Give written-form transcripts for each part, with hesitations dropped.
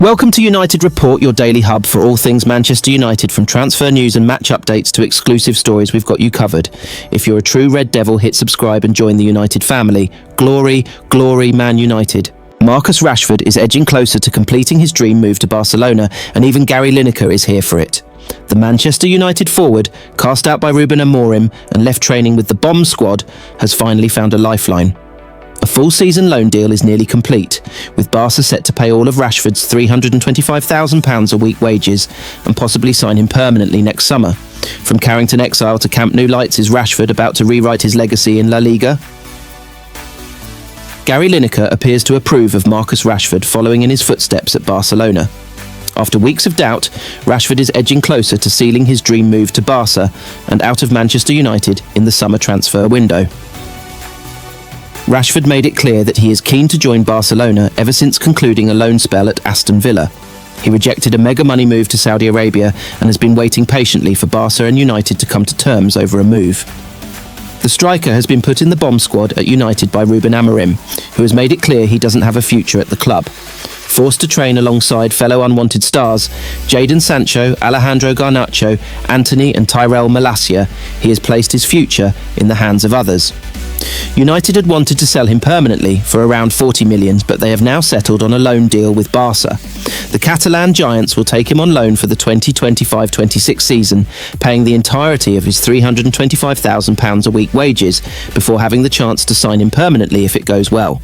Welcome to United Report, your daily hub for all things Manchester United, from transfer news and match updates to exclusive stories. We've got you covered. If you're a true Red Devil, hit subscribe and join the United family. Glory, glory, Man United. Marcus Rashford is edging closer to completing his dream move to Barcelona, and even Gary Lineker is here for it. The Manchester United forward, cast out by Ruben Amorim and left training with the bomb squad, has finally found a lifeline. A full season loan deal is nearly complete, with Barca set to pay all of Rashford's £325,000 a week wages and possibly sign him permanently next summer. From Carrington exile to Camp Nou lights, is Rashford about to rewrite his legacy in La Liga? Gary Lineker appears to approve of Marcus Rashford following in his footsteps at Barcelona. After weeks of doubt, Rashford is edging closer to sealing his dream move to Barca and out of Manchester United in the summer transfer window. Rashford made it clear that he is keen to join Barcelona ever since concluding a loan spell at Aston Villa. He rejected a mega money move to Saudi Arabia and has been waiting patiently for Barca and United to come to terms over a move. The striker has been put in the bomb squad at United by Ruben Amorim, who has made it clear he doesn't have a future at the club. Forced to train alongside fellow unwanted stars, Jadon Sancho, Alejandro Garnacho, Antony and Tyrell Malacia, he has placed his future in the hands of others. United had wanted to sell him permanently for around 40 million, but they have now settled on a loan deal with Barca. The Catalan giants will take him on loan for the 2025-26 season, paying the entirety of his £325,000 a week wages before having the chance to sign him permanently if it goes well.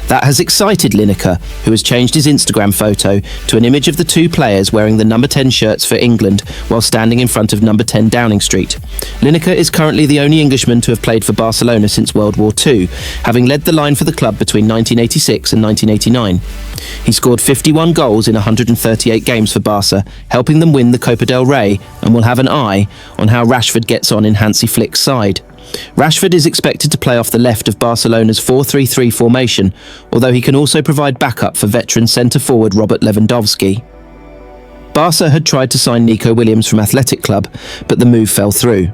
That has excited Lineker, who has changed his Instagram photo to an image of the two players wearing the number 10 shirts for England while standing in front of number 10 Downing Street. Lineker is currently the only Englishman to have played for Barcelona since World War II, having led the line for the club between 1986 and 1989. He scored 51 goals in 138 games for Barca, helping them win the Copa del Rey, and will have an eye on how Rashford gets on in Hansi Flick's side. Rashford is expected to play off the left of Barcelona's 4-3-3 formation, although he can also provide backup for veteran centre-forward Robert Lewandowski. Barca had tried to sign Nico Williams from Athletic Club, but the move fell through.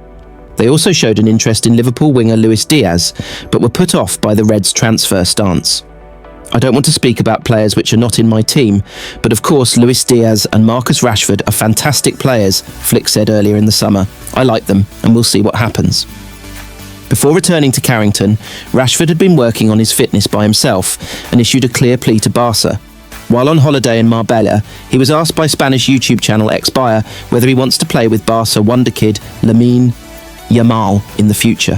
They also showed an interest in Liverpool winger Luis Diaz, but were put off by the Reds' transfer stance. I don't want to speak about players which are not in my team, but of course Luis Diaz and Marcus Rashford are fantastic players, Flick said earlier in the summer. I like them, and we'll see what happens. Before returning to Carrington, Rashford had been working on his fitness by himself and issued a clear plea to Barca. While on holiday in Marbella, he was asked by Spanish YouTube channel Xbaya whether he wants to play with Barca wonder kid Lamine Yamal in the future.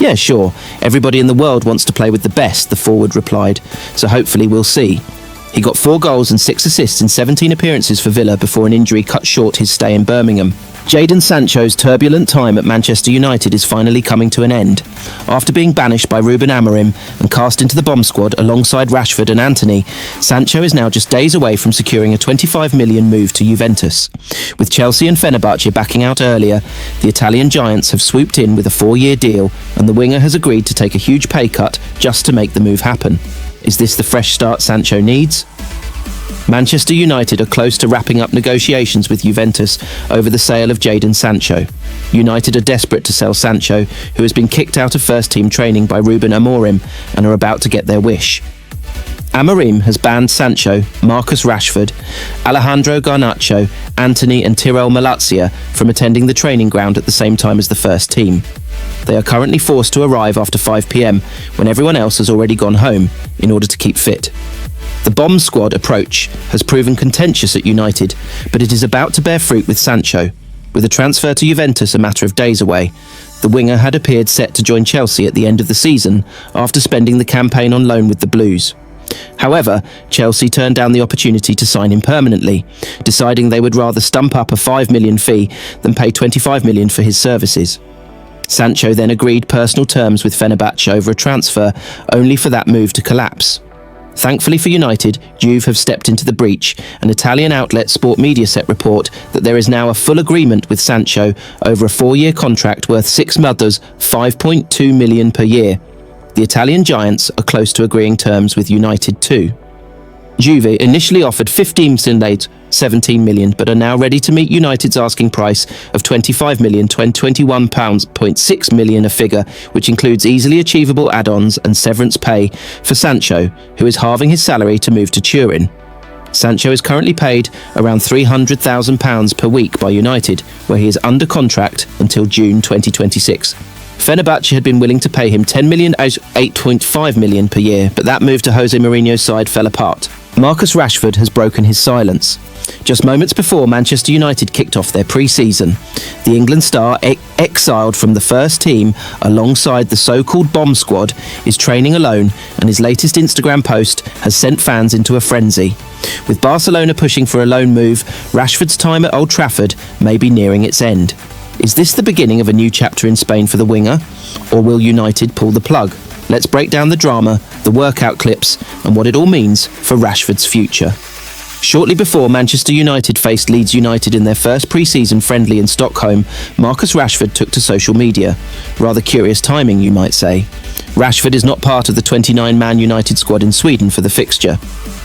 Yeah, sure, everybody in the world wants to play with the best, the forward replied, so hopefully we'll see. He got 4 goals and 6 assists in 17 appearances for Villa before an injury cut short his stay in Birmingham. Jadon Sancho's turbulent time at Manchester United is finally coming to an end. After being banished by Ruben Amorim and cast into the bomb squad alongside Rashford and Antony, Sancho is now just days away from securing a £25 million move to Juventus. With Chelsea and Fenerbahce backing out earlier, the Italian giants have swooped in with a 4-year deal, and the winger has agreed to take a huge pay cut just to make the move happen. Is this the fresh start Sancho needs? Manchester United are close to wrapping up negotiations with Juventus over the sale of Jadon Sancho. United are desperate to sell Sancho, who has been kicked out of first-team training by Ruben Amorim, and are about to get their wish. Amorim has banned Sancho, Marcus Rashford, Alejandro Garnacho, Antony and Tyrell Malacia from attending the training ground at the same time as the first team. They are currently forced to arrive after 5 p.m, when everyone else has already gone home, in order to keep fit. The bomb squad approach has proven contentious at United, but it is about to bear fruit with Sancho. With a transfer to Juventus a matter of days away, the winger had appeared set to join Chelsea at the end of the season after spending the campaign on loan with the Blues. However, Chelsea turned down the opportunity to sign him permanently, deciding they would rather stump up a £5 million fee than pay £25 million for his services. Sancho then agreed personal terms with Fenerbahce over a transfer, only for that move to collapse. Thankfully for United, Juve have stepped into the breach, and Italian outlet Sport Mediaset report that there is now a full agreement with Sancho over a 4-year contract worth £6.2 million per year. The Italian giants are close to agreeing terms with United too. Juve initially offered 17 million, but are now ready to meet United's asking price of £25 million, £21.6 million, a figure which includes easily achievable add-ons and severance pay for Sancho, who is halving his salary to move to Turin. Sancho is currently paid around £300,000 per week by United, where he is under contract until June 2026. Fenerbahce had been willing to pay him £10 million out of £8.5 million per year, but that move to Jose Mourinho's side fell apart. Marcus Rashford has broken his silence. Just moments before Manchester United kicked off their pre-season, the England star, exiled from the first team alongside the so-called bomb squad, is training alone, and his latest Instagram post has sent fans into a frenzy. With Barcelona pushing for a loan move, Rashford's time at Old Trafford may be nearing its end. Is this the beginning of a new chapter in Spain for the winger, or will United pull the plug? Let's break down the drama, the workout clips, and what it all means for Rashford's future. Shortly before Manchester United faced Leeds United in their first pre-season friendly in Stockholm, Marcus Rashford took to social media. Rather curious timing, you might say. Rashford is not part of the 29-man United squad in Sweden for the fixture.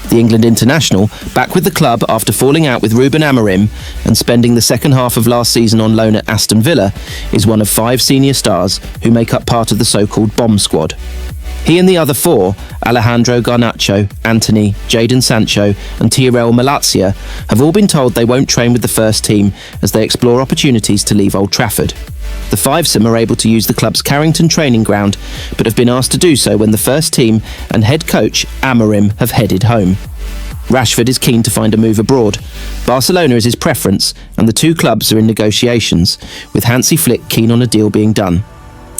The England international, back with the club after falling out with Ruben Amorim and spending the second half of last season on loan at Aston Villa, is one of 5 senior stars who make up part of the so-called bomb squad. He and the other 4, Alejandro Garnacho, Antony, Jadon Sancho and Tyrell Malacia, have all been told they won't train with the first team as they explore opportunities to leave Old Trafford. The 5some are able to use the club's Carrington training ground, but have been asked to do so when the first team and head coach Amorim have headed home. Rashford is keen to find a move abroad. Barcelona is his preference, and the 2 clubs are in negotiations, with Hansi Flick keen on a deal being done.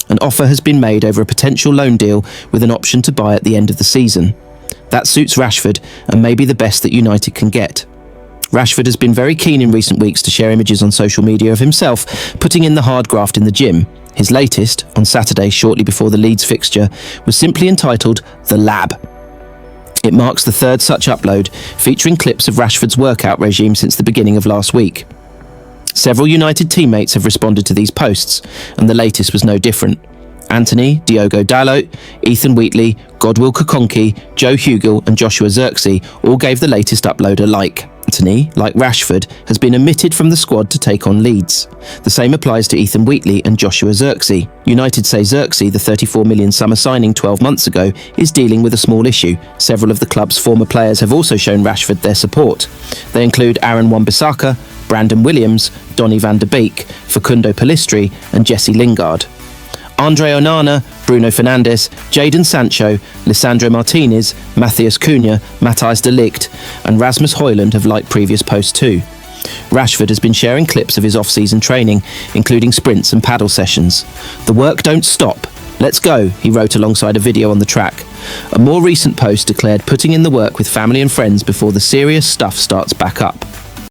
An offer has been made over a potential loan deal with an option to buy at the end of the season. That suits Rashford and may be the best that United can get. Rashford has been very keen in recent weeks to share images on social media of himself putting in the hard graft in the gym. His latest, on Saturday shortly before the Leeds fixture, was simply entitled The Lab. It marks the 3rd such upload, featuring clips of Rashford's workout regime since the beginning of last week. Several United teammates have responded to these posts, and the latest was no different. Antony, Diogo Dalot, Ethan Wheatley, Godwill Kokonki, Joe Hugill and Joshua Zirkzee all gave the latest upload a like. Antony, like Rashford, has been omitted from the squad to take on Leeds. The same applies to Ethan Wheatley and Joshua Zirkzee. United say Zirkzee, the £34 million summer signing 12 months ago, is dealing with a small issue. Several of the club's former players have also shown Rashford their support. They include Aaron Wan-Bissaka, Brandon Williams, Donny van der Beek, Facundo Pellistri and Jesse Lingard. Andre Onana, Bruno Fernandes, Jadon Sancho, Lisandro Martinez, Matthias Cunha, Matthijs de Ligt and Rasmus Højlund have liked previous posts too. Rashford has been sharing clips of his off-season training, including sprints and paddle sessions. "The work don't stop. Let's go," he wrote alongside a video on the track. A more recent post declared putting in the work with family and friends before the serious stuff starts back up.